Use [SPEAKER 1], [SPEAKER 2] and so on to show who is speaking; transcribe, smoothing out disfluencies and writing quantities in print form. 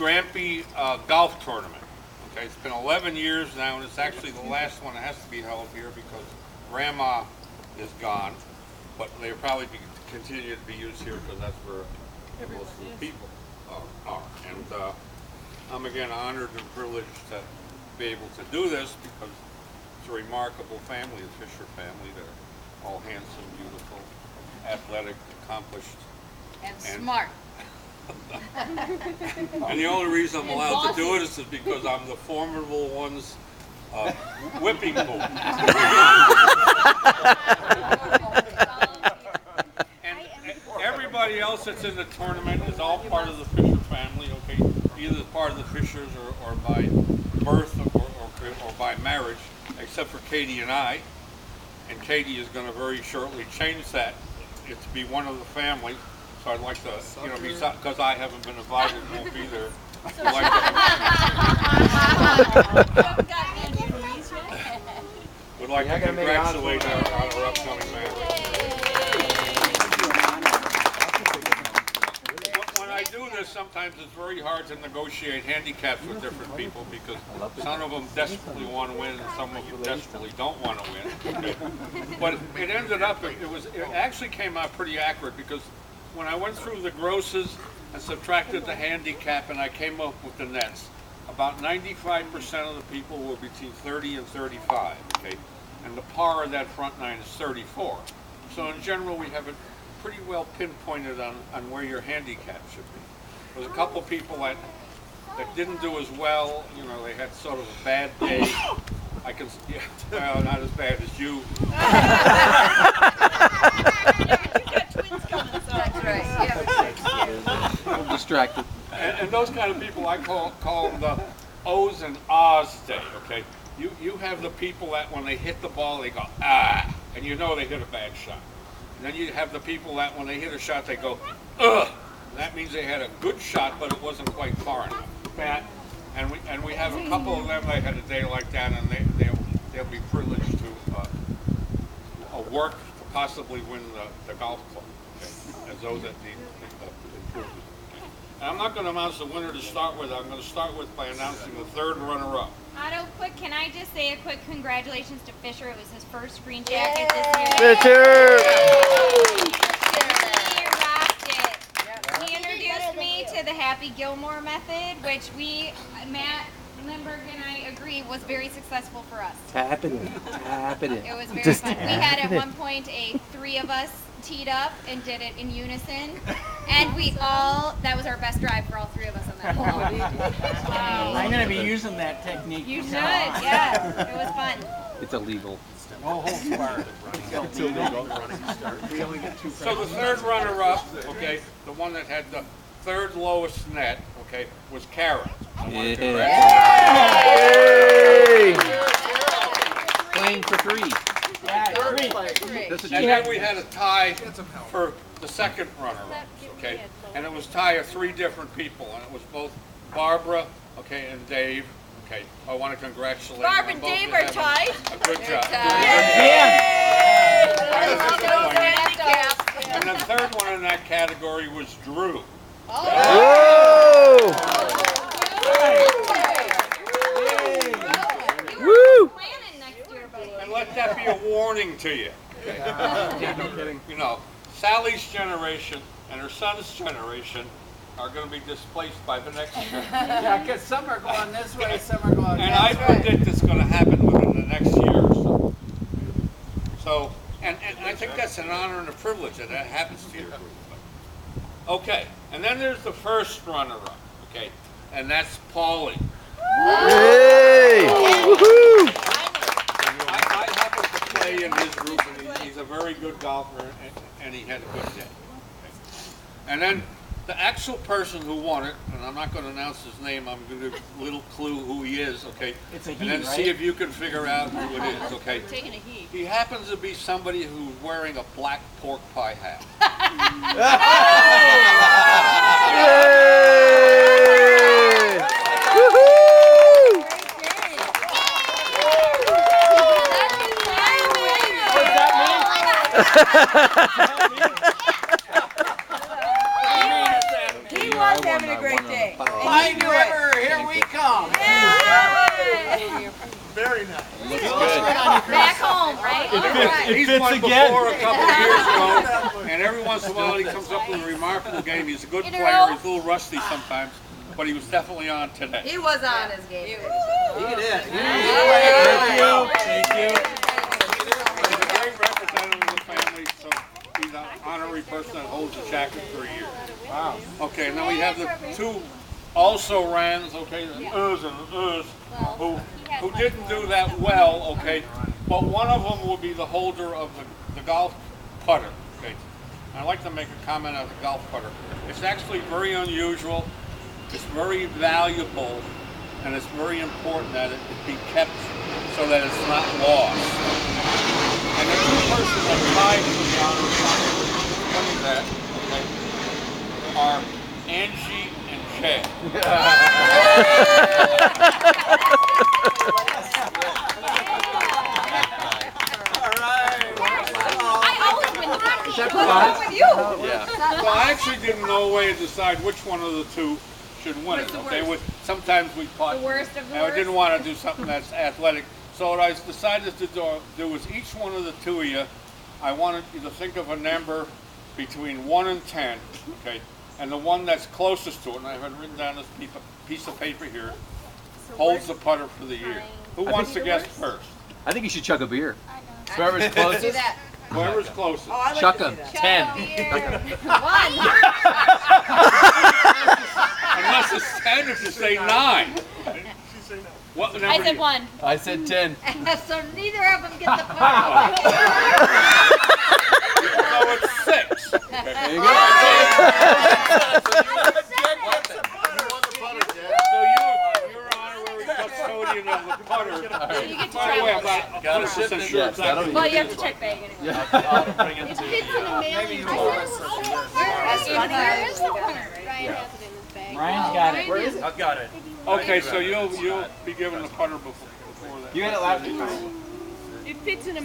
[SPEAKER 1] Grampy golf tournament. Okay, it's been 11 years now, and it's actually the last one that has to be held here because Grandma is gone. But they'll probably continue to be used here because that's where most of the people are. And I'm again honored and privileged to be able to do this because it's a remarkable family, the Fisher family. They're all handsome, beautiful, athletic, accomplished,
[SPEAKER 2] and smart.
[SPEAKER 1] And the only reason I'm allowed to do it is because I'm the formidable one's whipping pool. And everybody else that's in the tournament is all part of the Fisher family, okay? Either part of the Fishers or by birth or by marriage, except for Katie and I. And Katie is going to very shortly change that. It's to be one of the family. So I'd like to, because I haven't been invited and won't be there. Would like to congratulate our upcoming marriage. When I do this, sometimes it's very hard to negotiate handicaps with different people because some of them desperately want to win and some of them desperately don't want to win. But it ended up, it actually came out pretty accurate because when I went through the grosses and subtracted the handicap and I came up with the nets, about 95% of the people were between 30 and 35, okay? And the par of that front nine is 34. So in general, we have it pretty well pinpointed on where your handicap should be. There's a couple people that didn't do as well, they had sort of a bad day. Well, not as bad as you.
[SPEAKER 2] That's right. Yeah.
[SPEAKER 3] I'm distracted.
[SPEAKER 1] And those kind of people, I call them the O's and ahs day, okay? You have the people that when they hit the ball, they go, ah, and they hit a bad shot. And then you have the people that when they hit a shot, they go, ugh. And that means they had a good shot, but it wasn't quite far enough. And we have a couple of them that had a day like that, and they'll be privileged to work to possibly win the golf club, okay, as those that need improvement. And I'm not going to announce the winner to start with. I'm going to start with by announcing the third runner-up.
[SPEAKER 4] Otto, can I just say a quick congratulations to Fisher? It was his first green jacket this year.
[SPEAKER 3] Fisher!
[SPEAKER 4] He rocked it. He introduced me to the Happy Gilmore method, which Matt Lindbergh and I agree was very successful for us.
[SPEAKER 3] Tap it in.
[SPEAKER 4] It was very fun. We had at one point three of us teed up and did it in unison, and that was our best drive for all three of us on that hole.
[SPEAKER 5] I'm going to be using that technique.
[SPEAKER 4] You should, yeah. It was fun.
[SPEAKER 3] It's illegal.
[SPEAKER 5] No holds barred.
[SPEAKER 3] It's illegal.
[SPEAKER 1] So the third runner-up, okay, the one that had the third lowest net, okay, was Karen.
[SPEAKER 3] Yay! Playing for three.
[SPEAKER 1] And then we had a tie for the second runner-up, okay? And it was a tie of three different people, and it was both Barbara, okay, and Dave. Okay, I want to congratulate
[SPEAKER 2] Barb and Dave are tied.
[SPEAKER 1] A good job. And the third one in that category was Drew.
[SPEAKER 3] Whoa! Woo!
[SPEAKER 1] And let that be a warning to you.
[SPEAKER 3] No kidding.
[SPEAKER 1] Sally's generation and her son's generation are going to be displaced by the next generation.
[SPEAKER 5] Yeah, because some are going this way, some are going
[SPEAKER 1] And
[SPEAKER 5] that
[SPEAKER 1] I predict it's going to happen within the next year or so. So, and I think that's an honor and a privilege that happens to you. Okay, and then there's the first runner-up, okay, and that's Paulie.
[SPEAKER 3] Yay! Woohoo!
[SPEAKER 1] I happen to play in his group, and he's a very good golfer, and he had a good day. Okay. And then the actual person who won it, and I'm not going to announce his name, I'm going to give a little clue who he is, okay?
[SPEAKER 5] It's a he,
[SPEAKER 1] and then
[SPEAKER 5] right?
[SPEAKER 1] see if you can figure out who it is, okay?
[SPEAKER 2] Taking a heat.
[SPEAKER 1] He happens to be somebody who's wearing a black pork pie hat.
[SPEAKER 3] Yay! Woohoo!
[SPEAKER 2] He was having a great day. it.
[SPEAKER 5] Pine River, here we come.
[SPEAKER 6] Very nice.
[SPEAKER 3] Looks good.
[SPEAKER 4] Back home, right?
[SPEAKER 1] He's won before a couple of years ago, and every once in a while he comes up with a remarkable game. He's a good player. He's a little rusty sometimes, but he was definitely on today.
[SPEAKER 2] He was on his game.
[SPEAKER 5] He did.
[SPEAKER 3] Thank you. Thank you.
[SPEAKER 1] He's a great representative of the family, so he's an honorary person that holds the jacket for a year.
[SPEAKER 5] Wow.
[SPEAKER 1] Okay, and then we have the two also rans, okay, the who didn't do that well, okay, but one of them will be the holder of the golf putter, okay. I'd like to make a comment on the golf putter. It's actually very unusual, it's very valuable, and it's very important that it be kept so that it's not lost. And the two persons that tied for the honor of that, okay, are Angie and Jay.
[SPEAKER 4] With you.
[SPEAKER 3] Yeah.
[SPEAKER 1] Well, I actually didn't know a way to decide which one of the two should win it. Okay, sometimes we thought,
[SPEAKER 4] The worst of the
[SPEAKER 1] I didn't
[SPEAKER 4] worst.
[SPEAKER 1] want to do something that's athletic. So what I decided to do was each one of the two of you, I wanted you to think of a number between 1 and 10, okay, and the one that's closest to it, and I have written down this piece of paper here, holds the putter for the year. Who wants to guess first?
[SPEAKER 3] I think you should chug a beer. Whoever's
[SPEAKER 2] Do
[SPEAKER 3] closest.
[SPEAKER 2] that.
[SPEAKER 1] Whoever's closest.
[SPEAKER 2] Oh, I like
[SPEAKER 3] Chuck
[SPEAKER 2] to
[SPEAKER 3] 'em.
[SPEAKER 2] see that.
[SPEAKER 3] 10.
[SPEAKER 4] One.
[SPEAKER 1] Unless it's 10 if you say 9. What number
[SPEAKER 4] I
[SPEAKER 1] do
[SPEAKER 4] said
[SPEAKER 1] you-
[SPEAKER 4] 1.
[SPEAKER 3] I said 10.
[SPEAKER 2] So neither of them get the point.
[SPEAKER 1] So it's 6.
[SPEAKER 3] There you go.
[SPEAKER 1] So you're honorary custodian of the putter.
[SPEAKER 4] You get to
[SPEAKER 1] By the way, I'm
[SPEAKER 4] travel.
[SPEAKER 1] not 100% sure
[SPEAKER 3] Yes,
[SPEAKER 1] exactly.
[SPEAKER 3] that'll be
[SPEAKER 4] Well, you have to check bag anyway.
[SPEAKER 3] I'll bring it to
[SPEAKER 2] Fits in a mailing
[SPEAKER 5] Maybe
[SPEAKER 2] box.
[SPEAKER 5] Ryan's got it.
[SPEAKER 6] I've got it.
[SPEAKER 1] Okay, so you'll be given the putter before that.
[SPEAKER 5] You had it last time.
[SPEAKER 2] It fits in a